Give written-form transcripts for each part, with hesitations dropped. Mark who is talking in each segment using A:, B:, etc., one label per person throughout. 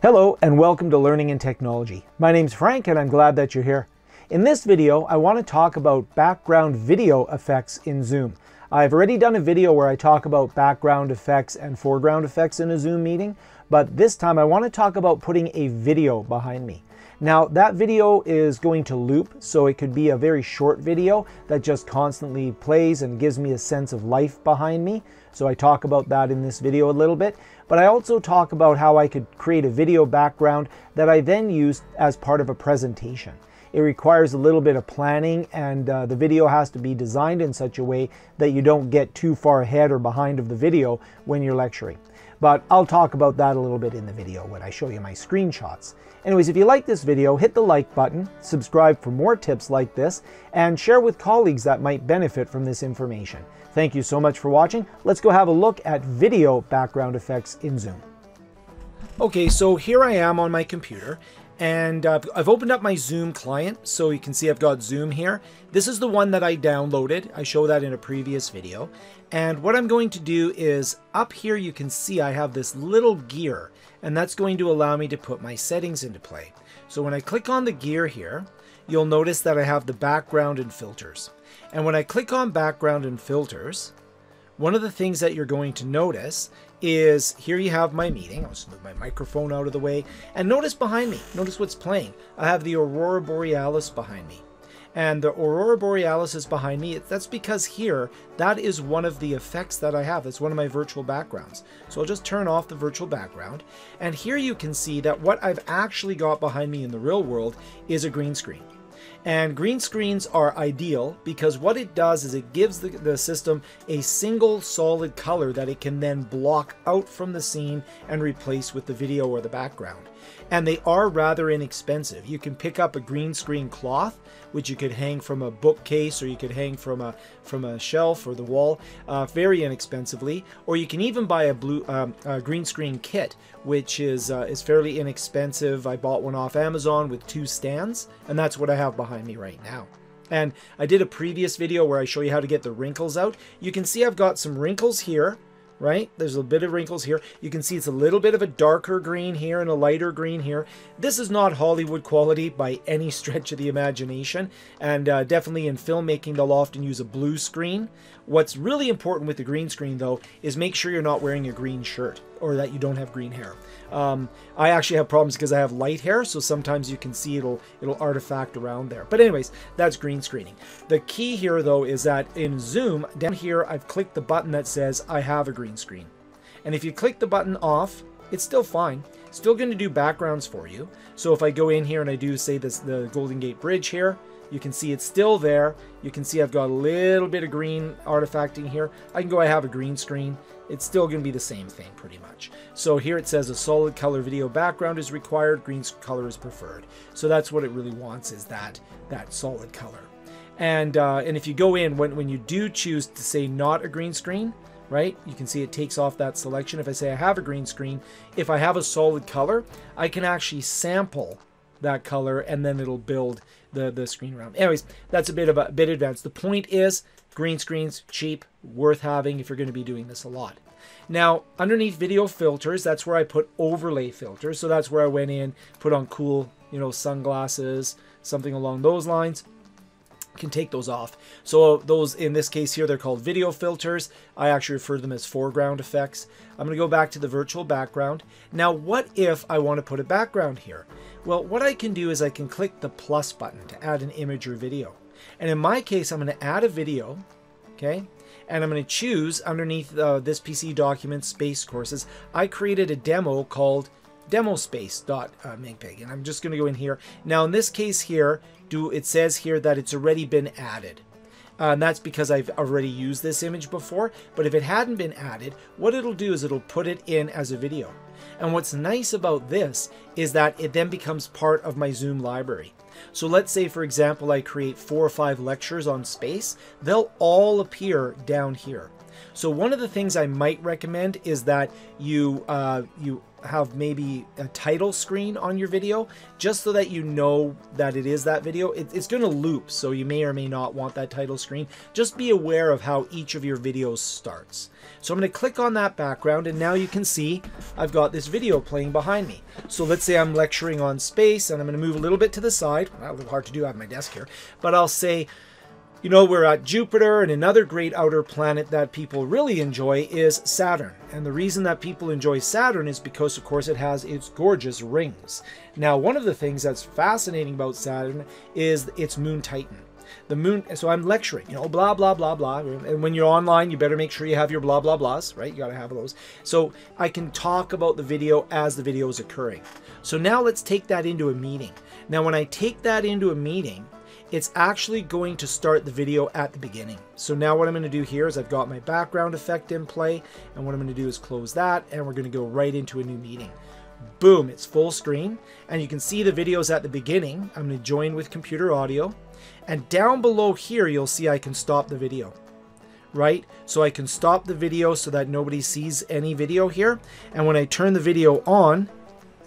A: Hello and welcome to Learning and Technology. My name's Frank and I'm glad that you're here. In this video, I want to talk about background video effects in Zoom. I've already done a video where I talk about background effects and foreground effects in a Zoom meeting, but this time I want to talk about putting a video behind me. Now that video is going to loop, so it could be a very short video that just constantly plays and gives me a sense of life behind me. So I talk about that in this video a little bit, but I also talk about how I could create a video background that I then use as part of a presentation. It requires a little bit of planning, and the video has to be designed in such a way that you don't get too far ahead or behind of the video when you're lecturing. But I'll talk about that a little bit in the video when I show you my screenshots. Anyways, if you like this video, hit the like button, subscribe for more tips like this, and share with colleagues that might benefit from this information. Thank you so much for watching. Let's go have a look at video background effects in Zoom. Okay, so here I am on my computer, and I've opened up my Zoom client, so you can see I've got Zoom here. This is the one that I downloaded. I showed that in a previous video. And what I'm going to do is, up here you can see I have this little gear, and that's going to allow me to put my settings into play. So when I click on the gear here, you'll notice that I have the background and filters. And when I click on background and filters, one of the things that you're going to notice is here you have my meeting. I'll just move my microphone out of the way, and notice behind me, notice what's playing. I have the Aurora Borealis behind me. And the Aurora Borealis is behind me. That's because here, that is one of the effects that I have. That's one of my virtual backgrounds. So I'll just turn off the virtual background. And here you can see that what I've actually got behind me in the real world is a green screen. And green screens are ideal because what it does is it gives the system a single solid color that it can then block out from the scene and replace with the video or the background. And they are rather inexpensive. You can pick up a green screen cloth, which you could hang from a bookcase, or you could hang from a shelf or the wall very inexpensively. Or you can even buy a green screen kit, which is fairly inexpensive. I bought one off Amazon with 2 stands, and that's what I have behind me right now. And I did a previous video where I show you how to get the wrinkles out. You can see I've got some wrinkles here. Right? There's a bit of wrinkles here. You can see it's a little bit of a darker green here and a lighter green here. This is not Hollywood quality by any stretch of the imagination. And definitely in filmmaking, they'll often use a blue screen. What's really important with the green screen, though, is make sure you're not wearing a green shirt or that you don't have green hair. I actually have problems because I have light hair, so sometimes you can see it'll artifact around there. But anyways, that's green screening. The key here, though, is that in Zoom, down here, I've clicked the button that says I have a green screen. And if you click the button off, it's still fine. It's still going to do backgrounds for you. So if I go in here and I do, say, the Golden Gate Bridge here, you can see it's still there. You can see I've got a little bit of green artifacting here. I can go, I have a green screen. It's still going to be the same thing pretty much. So here it says a solid color video background is required. Green color is preferred. So that's what it really wants, is that solid color. And if you go in, when you do choose to say not a green screen, right, you can see it takes off that selection. If I say I have a green screen, if I have a solid color, I can actually sample that color and then it'll build the screen around. Anyways, that's a bit advanced. The point is, green screens, cheap, worth having if you're going to be doing this a lot. Now, underneath video filters, that's where I put overlay filters. So that's where I went in, put on cool, sunglasses, something along those lines. Can take those off. So those, in this case here, they're called video filters. I actually refer to them as foreground effects. I'm going to go back to the virtual background. Now, what if I want to put a background here? Well, what I can do is I can click the plus button to add an image or video. And in my case, I'm going to add a video, okay? And I'm going to choose underneath this PC document, Space Courses, I created a demo called demospace.mpeg, and I'm just going to go in here. Now, in this case here, it says here that it's already been added. And that's because I've already used this image before. But if it hadn't been added, what it'll do is it'll put it in as a video. And what's nice about this is that it then becomes part of my Zoom library. So let's say, for example, I create 4 or 5 lectures on space. They'll all appear down here. So one of the things I might recommend is that you have maybe a title screen on your video, just so that you know that it is that video. It's going to loop, so you may or may not want that title screen. Just be aware of how each of your videos starts. So I'm going to click on that background, and now you can see I've got this video playing behind me. So let's say I'm lecturing on space, and I'm going to move a little bit to the side. Well, a little hard to do, I have my desk here. But I'll say, you know, we're at Jupiter, and another great outer planet that people really enjoy is Saturn. And the reason that people enjoy Saturn is because, of course, it has its gorgeous rings. Now, one of the things that's fascinating about Saturn is its moon Titan. The moon, so I'm lecturing, you know, blah, blah, blah, blah. And when you're online, you better make sure you have your blah, blah, blahs, right? You got to have those. So I can talk about the video as the video is occurring. So now let's take that into a meeting. Now, when I take that into a meeting, it's actually going to start the video at the beginning. So now what I'm going to do here is I've got my background effect in play, and what I'm going to do is close that, and we're going to go right into a new meeting. Boom, it's full screen, and you can see the videos at the beginning. I'm going to join with computer audio, and down below here you'll see I can stop the video. Right? So I can stop the video so that nobody sees any video here, and when I turn the video on,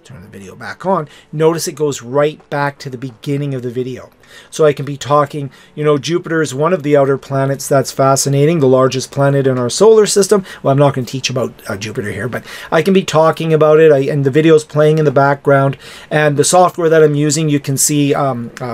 A: turn the video back on, notice it goes right back to the beginning of the video. So I can be talking, you know, Jupiter is one of the outer planets that's fascinating, the largest planet in our solar system. Well, I'm not going to teach about Jupiter here, but I can be talking about it, and the video's playing in the background, and the software that I'm using, you can see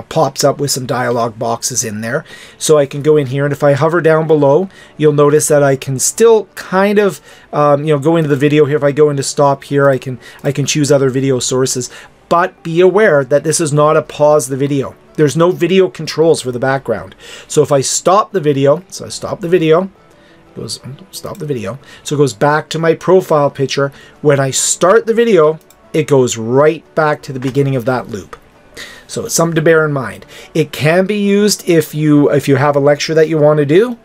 A: pops up with some dialog boxes in there. So I can go in here, and if I hover down below, you'll notice that I can still kind of, you know, go into the video here. If I go into stop here, I can choose other video sources. But be aware that this is not a pause the video. There's no video controls for the background. So if I stop the video, so I stop the video, stop the video. So it goes back to my profile picture. When I start the video, it goes right back to the beginning of that loop. So it's something to bear in mind. It can be used if you have a lecture that you want to do,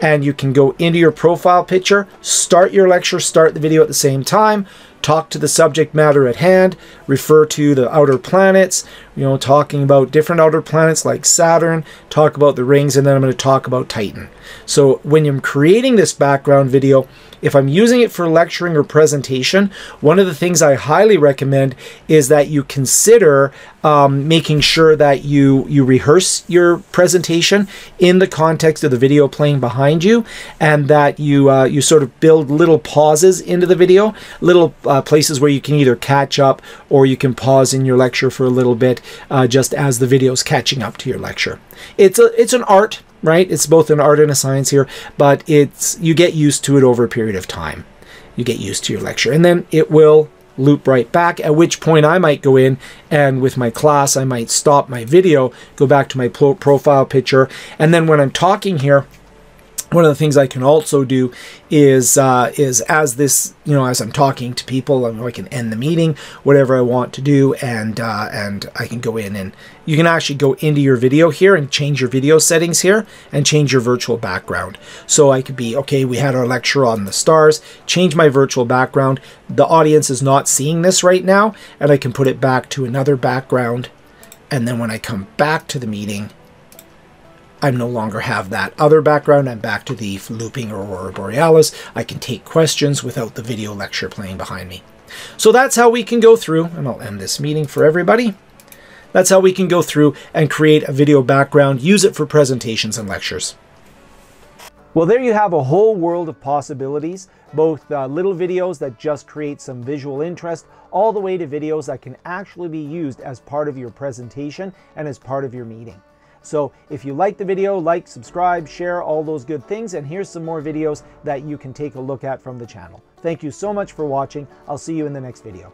A: and you can go into your profile picture, start your lecture, start the video at the same time, talk to the subject matter at hand, refer to the outer planets, you know, talking about different outer planets like Saturn, talk about the rings, and then I'm going to talk about Titan. So when I'm creating this background video, if I'm using it for lecturing or presentation, one of the things I highly recommend is that you consider making sure that you rehearse your presentation in the context of the video playing behind you, and that you sort of build little pauses into the video, little places where you can either catch up or you can pause in your lecture for a little bit just as the video's catching up to your lecture. It's an art, right? It's both an art and a science here, but you get used to it over a period of time. You get used to your lecture, and then it will loop right back, at which point I might go in and with my class, I might stop my video, go back to my profile picture, and then when I'm talking here, one of the things I can also do is as this, you know, as I'm talking to people, I can end the meeting, whatever I want to do, and I can go in, and you can actually go into your video here and change your video settings here and change your virtual background. So I could be, okay, we had our lecture on the stars, change my virtual background. The audience is not seeing this right now, and I can put it back to another background, and then when I come back to the meeting, I no longer have that other background. I'm back to the looping Aurora Borealis. I can take questions without the video lecture playing behind me. So that's how we can go through, and I'll end this meeting for everybody. That's how we can go through and create a video background, use it for presentations and lectures.
B: Well, there you have a whole world of possibilities, both little videos that just create some visual interest, all the way to videos that can actually be used as part of your presentation and as part of your meeting. So if you like the video, like, subscribe, share, all those good things, and here's some more videos that you can take a look at from the channel. Thank you so much for watching. I'll see you in the next video.